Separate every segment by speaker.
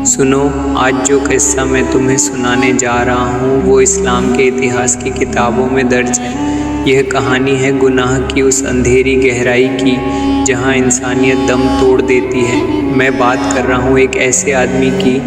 Speaker 1: سنو، آج جو قصہ میں تمہیں سنانے جا رہا ہوں وہ اسلام کے اتہاس کی کتابوں میں درج ہے۔ یہ کہانی ہے گناہ کی اس اندھیری گہرائی کی جہاں انسانیت دم توڑ دیتی ہے۔ میں بات کر رہا ہوں ایک ایسے آدمی کی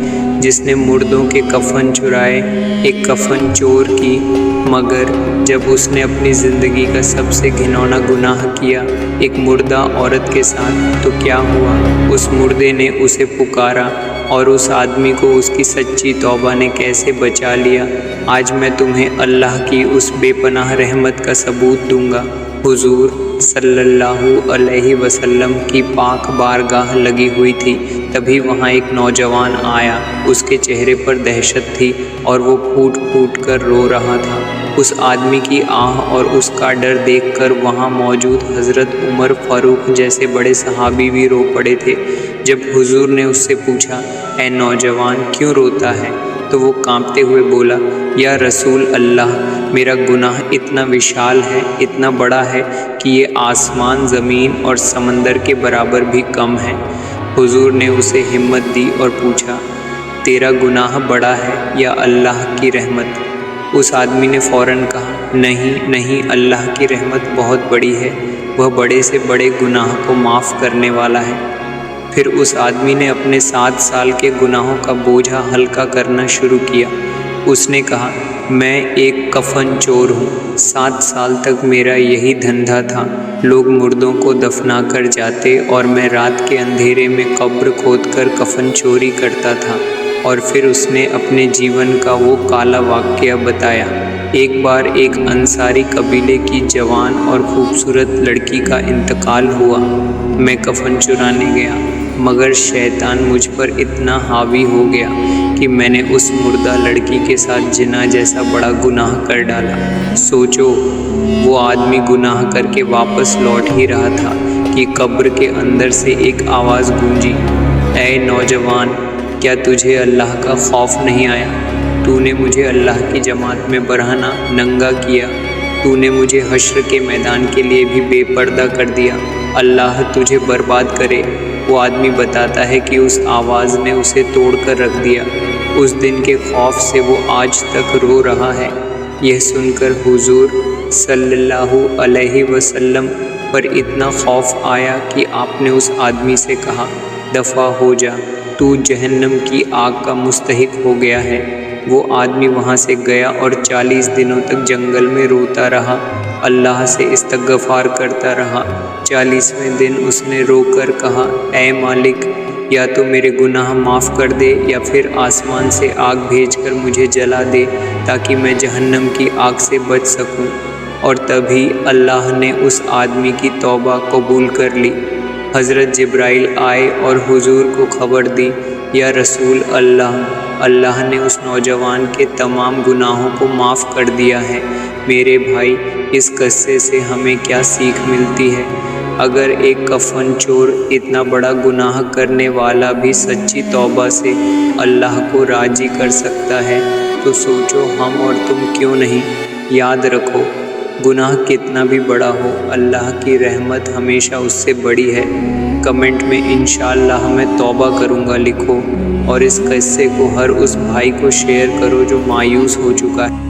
Speaker 1: جس نے مردوں کے کفن چرائے، ایک کفن چور کی، مگر جب اس نے اپنی زندگی کا سب سے گھناؤنا گناہ کیا، ایک مردہ عورت کے ساتھ، تو کیا ہوا؟ اس مردے نے اسے پکارا اور اس آدمی کو اس کی سچی توبہ نے کیسے بچا لیا۔ آج میں تمہیں اللہ کی اس بے پناہ رحمت کا ثبوت دوں گا۔ حضور صلی اللہ علیہ وسلم کی پاک بارگاہ لگی ہوئی تھی، تبھی وہاں ایک نوجوان آیا۔ اس کے چہرے پر دہشت تھی اور وہ پھوٹ پھوٹ کر رو رہا تھا۔ اس آدمی کی آہ اور اس کا ڈر دیکھ کر وہاں موجود حضرت عمر فاروق جیسے بڑے صحابی بھی رو پڑے تھے۔ جب حضور نے اس سے پوچھا، اے نوجوان، کیوں روتا ہے؟ تو وہ کانپتے ہوئے بولا، یا رسول اللہ، میرا گناہ اتنا وشال ہے، اتنا بڑا ہے کہ یہ آسمان، زمین اور سمندر کے برابر بھی کم ہے۔ حضور نے اسے ہمت دی اور پوچھا، تیرا گناہ بڑا ہے یا اللہ کی رحمت؟ اس آدمی نے فوراً کہا، نہیں، اللہ کی رحمت بہت بڑی ہے، وہ بڑے سے بڑے گناہ کو معاف کرنے والا ہے۔ پھر اس آدمی نے اپنے 7 سال کے گناہوں کا بوجھا ہلکا کرنا شروع کیا۔ اس نے کہا، میں ایک کفن چور ہوں، 7 سال تک میرا یہی دھندا تھا۔ لوگ مردوں کو دفنا کر جاتے اور میں رات کے اندھیرے میں قبر کھود کر کفن چوری کرتا تھا۔ اور پھر اس نے اپنے جیون کا وہ کالا واقعہ بتایا۔ ایک بار ایک انصاری قبیلے کی جوان اور خوبصورت لڑکی کا انتقال ہوا۔ میں کفن چرانے گیا، مگر شیطان مجھ پر اتنا حاوی ہو گیا کہ میں نے اس مردہ لڑکی کے ساتھ زنا جیسا بڑا گناہ کر ڈالا۔ سوچو، وہ آدمی گناہ کر کے واپس لوٹ ہی رہا تھا کہ قبر کے اندر سے ایک آواز گونجی، اے نوجوان، کیا تجھے اللہ کا خوف نہیں آیا؟ تو نے مجھے اللہ کی جماعت میں برہنہ ننگا کیا، تو نے مجھے حشر کے میدان کے لیے بھی بے پردہ کر دیا، اللہ تجھے برباد کرے۔ وہ آدمی بتاتا ہے کہ اس آواز نے اسے توڑ کر رکھ دیا۔ اس دن کے خوف سے وہ آج تک رو رہا ہے۔ یہ سن کر حضور صلی اللہ علیہ وسلم پر اتنا خوف آیا کہ آپ نے اس آدمی سے کہا، دفع ہو جا، تو جہنم کی آگ کا مستحق ہو گیا ہے۔ وہ آدمی وہاں سے گیا اور 40 دنوں تک جنگل میں روتا رہا، اللہ سے استغفار کرتا رہا۔ 40ویں دن اس نے رو کر کہا، اے مالک، یا تو میرے گناہ معاف کر دے یا پھر آسمان سے آگ بھیج کر مجھے جلا دے تاکہ میں جہنم کی آگ سے بچ سکوں۔ اور تبھی اللہ نے اس آدمی کی توبہ قبول کر لی۔ حضرت جبرائیل آئے اور حضور کو خبر دی، یا رسول اللہ، اللہ نے اس نوجوان کے تمام گناہوں کو معاف کر دیا ہے۔ میرے بھائی، اس قصے سے ہمیں کیا سیکھ ملتی ہے؟ اگر ایک کفن چور اتنا بڑا گناہ کرنے والا بھی سچی توبہ سے اللہ کو راضی کر سکتا ہے، تو سوچو ہم اور تم کیوں نہیں؟ یاد رکھو، گناہ کتنا بھی بڑا ہو، اللہ کی رحمت ہمیشہ اس سے بڑی ہے۔ کمنٹ میں انشاءاللہ میں توبہ کروں گا لکھو، اور اس قصے کو ہر اس بھائی کو شیئر کرو جو مایوس ہو چکا ہے۔